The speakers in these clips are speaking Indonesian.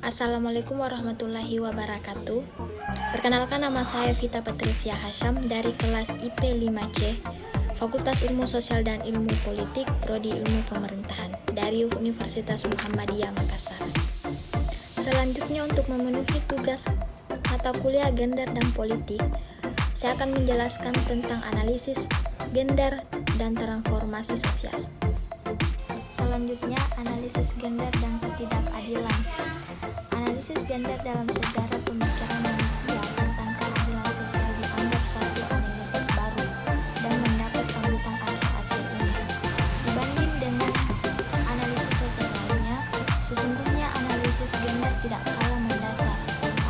Assalamualaikum warahmatullahi wabarakatuh. Perkenalkan, nama saya Vita Patricia Hasyam dari kelas IP 5C, Fakultas Ilmu Sosial dan Ilmu Politik, Prodi Ilmu Pemerintahan dari Universitas Muhammadiyah Makassar. Selanjutnya, untuk memenuhi tugas mata kuliah gender dan politik, saya akan menjelaskan tentang analisis gender dan transformasi sosial. Selanjutnya, analisis gender dan ketidakadilan. Analisis gender dalam sejarah pemikiran manusia tentang keadilan sosial dianggap suatu analisis baru dan mendapat sambutan akhir-akhir ini. Dibanding dengan analisis sosial lainnya, sesungguhnya analisis gender tidak kalah mendasar.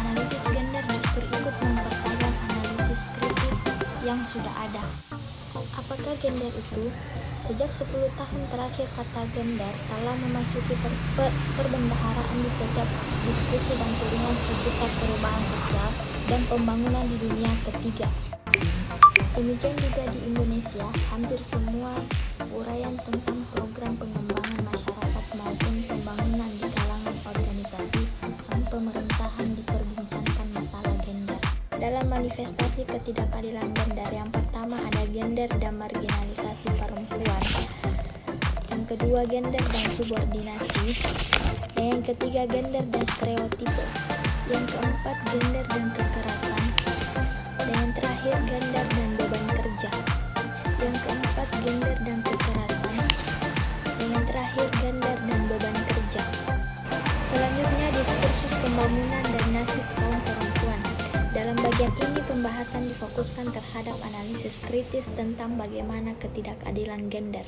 Analisis gender justru ikut mempertajam analisis kritis yang sudah ada. Apakah gender itu? Sejak 10 tahun terakhir, kata gender telah memasuki perbendaharaan di setiap diskusi dan turunan seputar perubahan sosial dan pembangunan di dunia ketiga. Demikian juga di Indonesia, hampir semua uraian tentang program pengembangan masyarakat maupun pembangunan di kalangan organisasi dan pemerintahan diperbincangkan masalah gender. Dalam manifestasi ketidakadilan gender, yang pertama ada gender dan marginalisasi perempuan, yang kedua gender dan subordinasi, yang ketiga gender dan stereotipe, yang keempat gender dan kekerasan, dan yang terakhir gender dan beban kerja, yang keempat gender dan kekerasan, dan yang terakhir gender dan beban kerja. Selanjutnya, diskursus pembangunan dan nasib kaum perempuan. Dalam bagian ini, pembahasan difokuskan terhadap analisis kritis tentang bagaimana ketidakadilan gender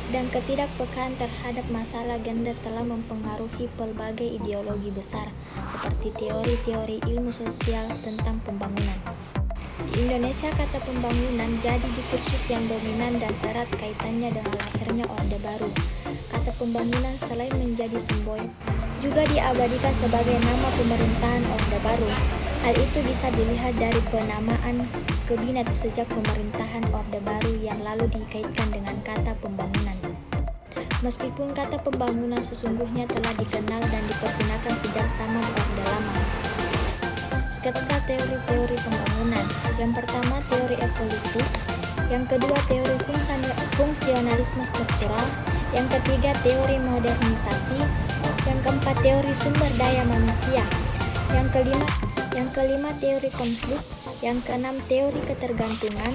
dan ketidakpekaan terhadap masalah gender telah mempengaruhi pelbagai ideologi besar, seperti teori-teori ilmu sosial tentang pembangunan. Di Indonesia, kata pembangunan jadi diskursus yang dominan dan erat kaitannya dengan lahirnya Orde Baru. Kata pembangunan selain menjadi simbol, juga diabadikan sebagai nama pemerintahan Orde Baru. Hal itu bisa dilihat dari penamaan kabinet sejak pemerintahan Orde Baru yang lalu dikaitkan dengan kata pembangunan. Meskipun kata pembangunan sesungguhnya telah dikenal dan dipergunakan sejak zaman Orde Lama. Seketika teori-teori pembangunan. Yang pertama, teori evolusi. Yang kedua, teori fungsionalisme struktural. Yang ketiga, teori modernisasi. Yang keempat, teori sumber daya manusia. Yang kelima, teori konflik. Yang keenam, teori ketergantungan.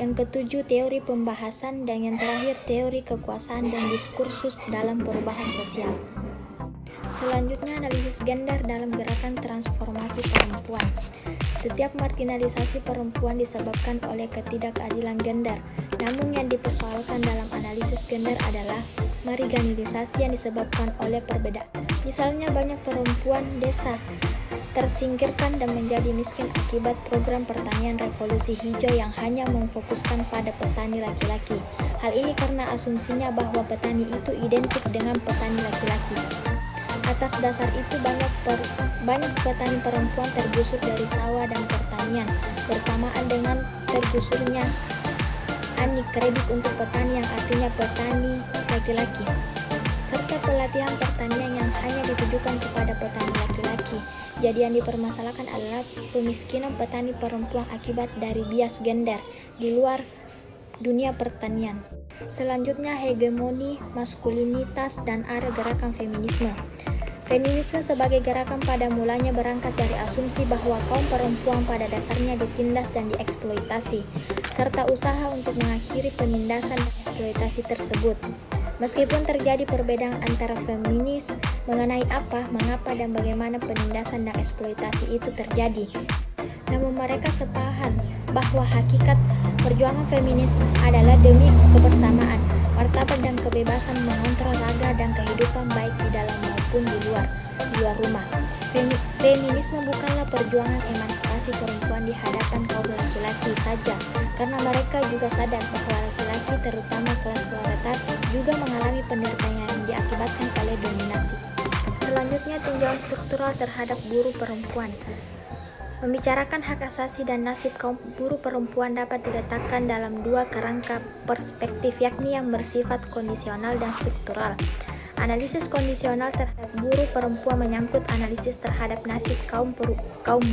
Yang ketujuh, teori pembahasan. Dan yang terakhir, teori kekuasaan dan diskursus dalam perubahan sosial. Selanjutnya, analisis gender dalam gerakan transformasi perempuan. Setiap marginalisasi perempuan disebabkan oleh ketidakadilan gender. Namun yang dipersoalkan dalam analisis gender adalah marginalisasi yang disebabkan oleh perbedaan. Misalnya, banyak perempuan desa tersingkirkan dan menjadi miskin akibat program pertanian revolusi hijau yang hanya memfokuskan pada petani laki-laki. Hal ini karena asumsinya bahwa petani itu identik dengan petani laki-laki. Atas dasar itu, banyak petani perempuan tergusur dari sawah dan pertanian, bersamaan dengan tergusurnya ANI, kredit untuk petani, yang artinya petani laki-laki, serta pelatihan pertanian yang hanya ditujukan kepada petani laki-laki. Jadi yang dipermasalahkan adalah pemiskinan petani perempuan akibat dari bias gender di luar dunia pertanian. Selanjutnya, hegemoni maskulinitas dan arah gerakan feminisme. Feminisme sebagai gerakan pada mulanya berangkat dari asumsi bahwa kaum perempuan pada dasarnya ditindas dan dieksploitasi, serta usaha untuk mengakhiri penindasan dan eksploitasi tersebut. Meskipun terjadi perbedaan antara feminis mengenai apa, mengapa, dan bagaimana penindasan dan eksploitasi itu terjadi, namun mereka sepaham bahwa hakikat perjuangan feminis adalah demi kebersamaan, martabat dan kebebasan mengontrol raga dan kehidupan baik di dalam maupun di luar rumah. Feminisme bukanlah perjuangan emansipasi perempuan di hadapan kaum laki-laki saja, karena mereka juga sadar bahwa laki-laki, terutama kelas proletar, juga mengalami penderitaan yang diakibatkan oleh dominasi. Selanjutnya, tinjauan struktural terhadap buruh perempuan. Membicarakan hak asasi dan nasib kaum buruh perempuan dapat diletakkan dalam dua kerangka perspektif, yakni yang bersifat kondisional dan struktural. Analisis kondisional terhadap buruh perempuan menyangkut analisis terhadap nasib kaum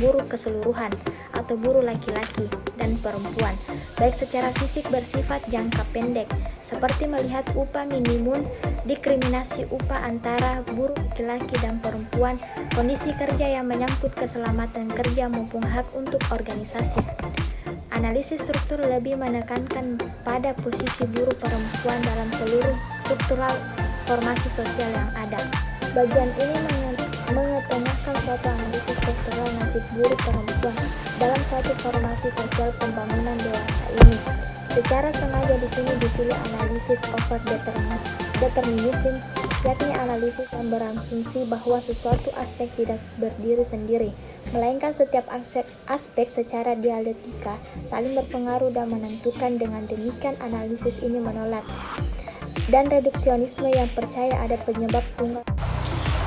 buruh keseluruhan atau buruh laki-laki dan perempuan, baik secara fisik bersifat jangka pendek, seperti melihat upah minimum, diskriminasi upah antara buruh laki-laki dan perempuan, kondisi kerja yang menyangkut keselamatan kerja maupun hak untuk organisasi. Analisis struktur lebih menekankan pada posisi buruh perempuan dalam seluruh struktural formasi sosial yang ada. Bagian ini mengetengahkan suatu analisis struktural nasib buruh perempuan dalam suatu formasi sosial pembangunan dewasa ini. Secara sengaja di sini dipilih analisis over determinism, yakni analisis yang berasumsi bahwa sesuatu aspek tidak berdiri sendiri, melainkan setiap aspek secara dialektika saling berpengaruh dan menentukan. Dengan demikian, analisis ini menolak dan reduksionisme yang percaya ada penyebab tunggal.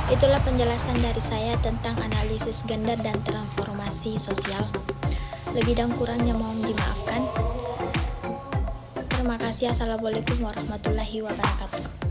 Itulah penjelasan dari saya tentang analisis gender dan transformasi sosial. Lebih dan kurangnya mohon dimaafkan. Terima kasih. Assalamualaikum warahmatullahi wabarakatuh.